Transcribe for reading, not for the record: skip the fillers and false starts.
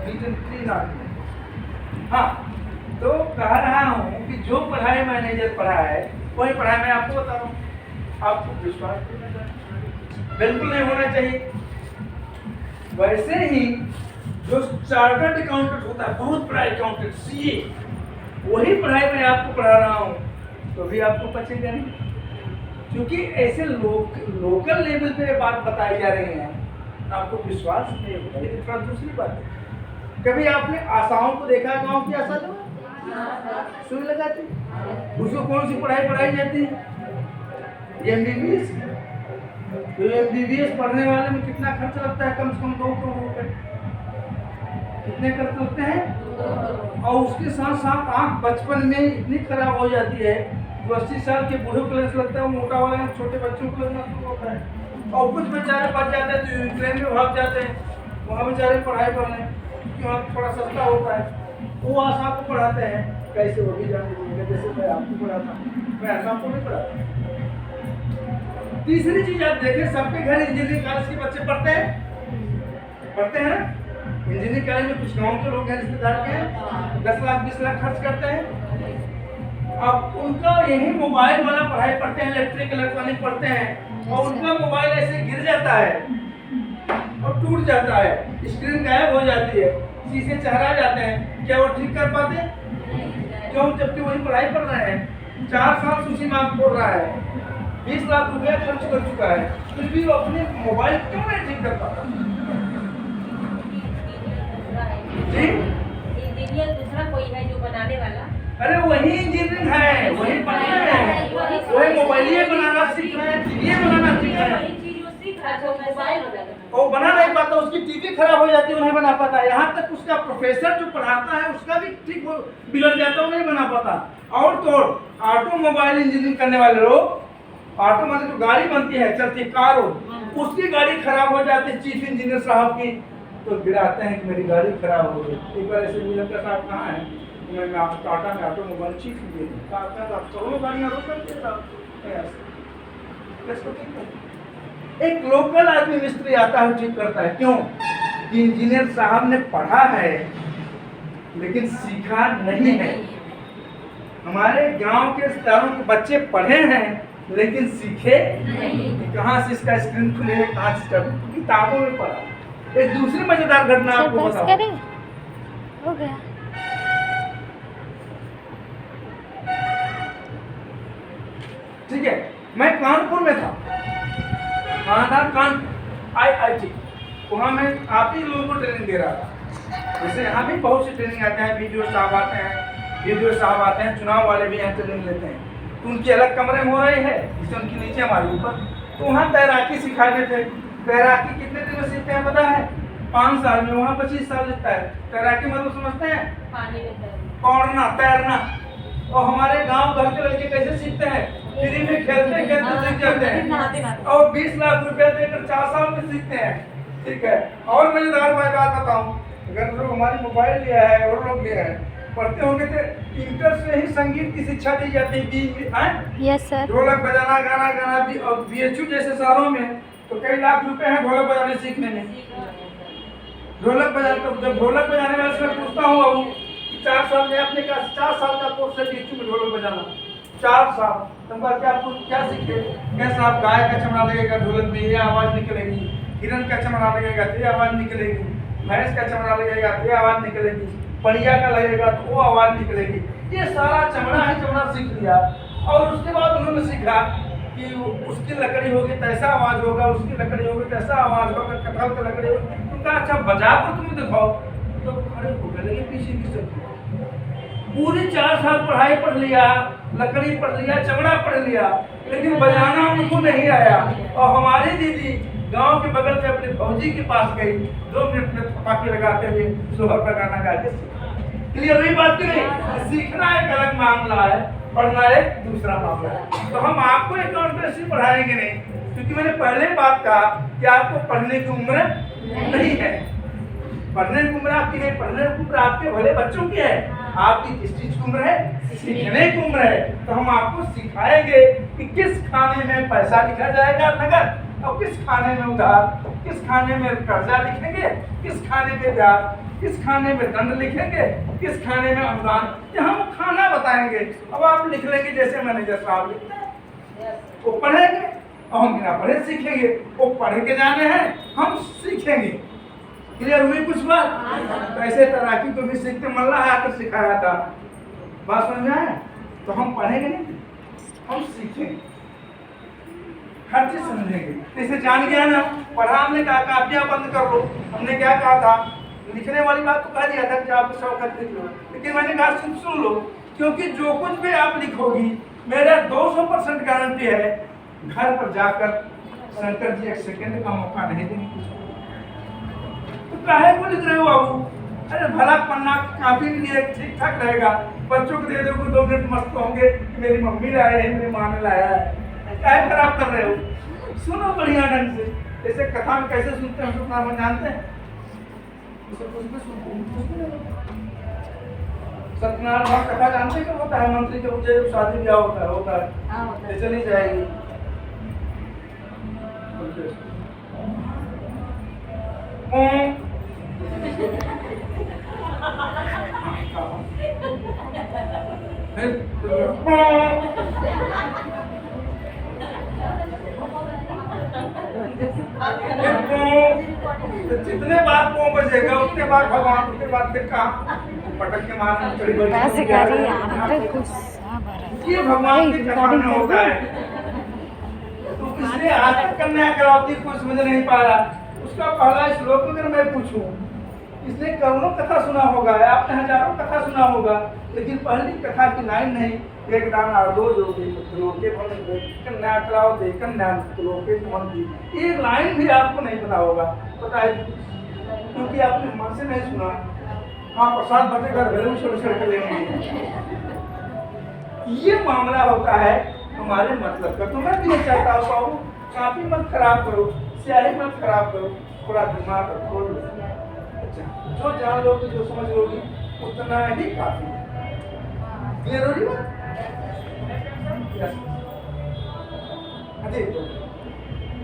3 लाख में। हाँ, तो कह रहा हूँ कि जो पढ़ाई मैनेजर पढ़ा है वही पढ़ाई मैं आपको बता रहा हूँ। आपको विश्वास बिल्कुल नहीं होना चाहिए। वैसे ही जो चार्टर्ड अकाउंटेंट होता है, बहुत बड़ा अकाउंटेंट, सीए, वही पढ़ाई मैं आपको पढ़ा रहा हूँ, तो भी आपको पचेगा नहीं, क्योंकि ऐसे लोकल लेवल पे बात बताई जा रही है, आपको विश्वास नहीं होगा। लेकिन थोड़ा दूसरी बात है, कभी आपने आशाओं को देखा है? गाँव की आशा जो सुई लगाती, उसको कौन सी पढ़ाई पढ़ाई जाती है? एमबीबीएस। तो एमबीबीएस पढ़ने वाले में कितना खर्च लगता है? कम से कम 2 करोड़ रुपए। कितने खर्च लगते हैं? और उसके साथ साथ आँख बचपन में इतनी खराब हो जाती है, जो 80 साल के बूढ़ों को लगता है, मोटा वाला छोटे बच्चों को लगना शुरू होता है। और कुछ बेचारे बच जाते हैं तो यूक्रेन में भाग जाते हैं, वहाँ बेचारे पढ़ाई करने, क्योंकि वहाँ थोड़ा सस्ता होता है। वो आशा को पढ़ाते हैं, कैसे वो भी जाने, जैसे मैं आपको पढ़ाता हूँ, मैं ऐसा आपको नहीं पढ़ाता। तीसरी चीज आप देखें, सबके घर इंजीनियरिंग कॉलेज के बच्चे पढ़ते हैं ना? इंजीनियरिंग कॉलेज में कुछ गाँव के लोग हैं, रिश्तेदार के हैं, 10 लाख 20 लाख खर्च करते हैं। अब उनका यही मोबाइल वाला पढ़ाई पढ़ते हैं, इलेक्ट्रॉनिक पढ़ते हैं, और उनका मोबाइल ऐसे गिर जाता है और टूट जाता है, स्क्रीन गायब हो जाती है, शीशे चहरा जाते हैं। क्या वो ठीक कर पाते? क्यों? जबकि वही पढ़ाई कर रहे हैं, 4 साल से उसी में आप पढ़ रहा है, 20 लाख रुपया खर्च कर चुका है, फिर भी वो अपने मोबाइल क्यों नहीं ठीक कर पाता? जी, इंजीनियर दूसरा कोई है जो बनाने वाला? अरे वही इंजीनियरिंग है, वही पढ़ रहे हैं, वही मोबाइल बनाना सीख रहे हैं, टीवी बनाना सीख रहे हैं। वो बना नहीं पाता, उसकी टीवी खराब हो जाती है, वो नहीं बना पाता। यहाँ तक उसका प्रोफेसर जो पढ़ाता है उसका भी ठीक बिगड़ जाता है, वो नहीं बना पाता। और तो ऑटोमोबाइल इंजीनियरिंग करने वाले लोग, ऑटो मतलब जो गाड़ी बनती है, चलती कार हो, उसकी गाड़ी खराब हो जाती है चीफ इंजीनियर साहब की, तो गिराते हैं कि मेरी गाड़ी खराब हो गई। एक बार ऐसे मिलकर साहब कहाँ है, मैं आपको टाटा में ऑटोमोबाइल चीफ इंजीनियर, आप करोड़ों गाड़ियाँ रोक करते एक लोकल आदमी मिस्त्री आता है, ठीक करता है। क्यों? कि इंजीनियर साहब ने पढ़ा है लेकिन सीखा नहीं है। हमारे गांव के रिश्तेदारों के बच्चे पढ़े हैं लेकिन सीखे नहीं। कहाँ से इसका स्क्रीन खुले, कहाँ से किताबों में पढ़ा। एक दूसरी मजेदार घटना आपको बताऊं। हो गया। ठीक है, मैं कानपुर में था, IIT, वहाँ मैं आप ही लोगों को ट्रेनिंग दे रहा था। जैसे यहाँ भी बहुत सी ट्रेनिंग आते हैं, वीडियो साहब आते हैं, चुनाव वाले भी यहाँ ट्रेनिंग लेते हैं, तो उनकी अलग कमरे में हो रही है, जिससे उनके नीचे हमारे ऊपर। तो वहाँ तैराकी सिखाते थे। तैराकी कितने दिन में सीखते हैं पता है? 5 साल में। वहाँ 25 साल लगता है। तैराकी मतलब समझते हैं? पानी में तैरना। और हमारे गांव घर के लड़के कैसे सीखते हैं? फ्री में खेलते सीख जाते हैं, और 20 लाख रुपया देकर 4 साल में सीखते हैं। ठीक है, और मजेदार मैं बात बताऊं, अगर लोग हमारी मोबाइल लिया है और लोग लिया है, पढ़ते होंगे तो इंटर से ही संगीत की शिक्षा दी जाती है। Yes sir. ढोलक बजाना, गाना गाना भी, और BHU जैसे शहरों में तो कई लाख रुपए हैं ढोलक बजाने सीखने में। ढोलक बजाने, जब ढोलक बजाने वाले से पूछता हूँ बाबू 4 साल में आपने कहा 4 साल का कोर्स है BHU में ढोलक बजाना, 4 साल। तुम क्या सीखे? कैसा आप गाय का चमड़ा लगेगा ढोलक में, ये आवाज निकलेगी, हिरन का चमड़ा लगेगा तो ये आवाज निकलेगी, भैंस का चमड़ा लगेगा तो ये आवाज निकलेगी, बढ़िया का लगेगा तो वो आवाज निकलेगी। ये सारा चमड़ा सीख लिया। और उसके बाद उन्होंने सीखा कि उसकी लकड़ी होगी तो ऐसा आवाज होगा, उसकी लकड़ी होगी तो ऐसा आवाज होगा, कटहल की लकड़ी होगी। उनका अच्छा बजा कर तुम्हें दिखाओ, तो खड़े हो गए, लेकिन पीछे की सब पूरी 4 साल पढ़ाई पढ़ लिया, लकड़ी पढ़ लिया, चमड़ा पढ़ लिया, लेकिन बजाना उनको नहीं आया। और हमारी दीदी गांव के बगल में अपने फौजी के पास गई, 2 मिनट में थपाकी लगाते हुए सोहर का गाना गा के। क्लियर रही बात की नहीं? सीखना एक अलग मामला है, पढ़ना एक दूसरा मामला है। तो हम आपको अकाउंटेंसी पढ़ाएंगे नहीं, क्योंकि मैंने पहले बात कहा कि आपको पढ़ने की उम्र नहीं है। पढ़ने की उम्र आपकी नहीं, पढ़ने की उम्र आपके भले बच्चों की है। आपकी किस चीज की उम्र है? सीखने की उम्र है। तो हम आपको सिखाएंगे कि किस खाने में पैसा लिखा जाएगा नगद और किस खाने में उधार। किस खाने में कर्जा लिखेंगे, किस खाने पे ब्याज, किस खाने में दंड लिखेंगे, किस खाने में अनुदान, ये हम खाना बताएंगे। अब आप लिख लेंगे जैसे मैनेजर साहब लिखते हैं, वो पढ़ेंगे और हम बिना पढ़े सीखेंगे। वो पढ़ के जाने हैं, हम सीखेंगे। क्लियर हुई कुछ बात? तो ऐसे तैराकी को भी सीखते मल्ला आकर सिखाया था, बात समझ में आया? तो हम पढ़ेंगे नहीं, हम सीखेंगे, हर चीज समझेंगे। जैसे जान गया ना, पढ़ा हमने कहा कापियां बंद कर लो, हमने क्या कहा था, लिखने वाली बात तो कह दिया था कि आपको शौकत लिख लो, लेकिन मैंने कहा सुन लो, क्योंकि जो कुछ भी आप लिखोगी मेरा 200% गारंटी है घर पर जाकर शंकर जी 1 सेकंड का मौका नहीं देंगे। तो काहे को लिख रहे हो बाबू? अरे भला पन्ना काफी भी नहीं ठीक ठाक रहेगा, बच्चों को दे दोगे 2 मिनट मस्त होंगे कि मेरी मम्मी लाए है, मेरी माँ ने लाया है। काहे खराब कर रहे हो? सुनो बढ़िया ढंग से। जैसे कथा में कैसे सुनते हैं सुनना हम जानते हैं, सत्यनारायण भगवान कथा जानते क्या होता है? मंत्री के पूछे जब शादी ब्याह होता है ऐसे नहीं जाएगी। जितने बार पौ बजेगा उतने बार भगवान, उसके बाद फिर कहा पटक के मारने चढ़ी बड़ी। ये भगवान की कथा में होता है। तो इसलिए आज तक कन्या करावती कोई समझ नहीं पा रहा। उसका पहला श्लोक अगर मैं पूछूं, इसने करोड़ों कथा सुना होगा, आपने हजारों कथा सुना होगा, लेकिन पहली कथा की लाइन नहीं, एक दाना दो जोगे लोके बंदी कन्या करावती कन्या लोके बंदी, ये लाइन भी आपको नहीं पता होगा। पता है क्योंकि आपने मन से नहीं सुना। हाँ, प्रसाद बटेगा घर में छोड़ के लेंगे। ये मामला होता है हमारे मतलब का। तो मैं भी नहीं चाहता हूँ बाबू, काफी मत खराब करो, स्याही मत खराब करो, थोड़ा दिमाग खोल लो। अच्छा, जो जान लोगी, जो समझ लोगी, उतना ही काफी है। क्लियर हो रही बात?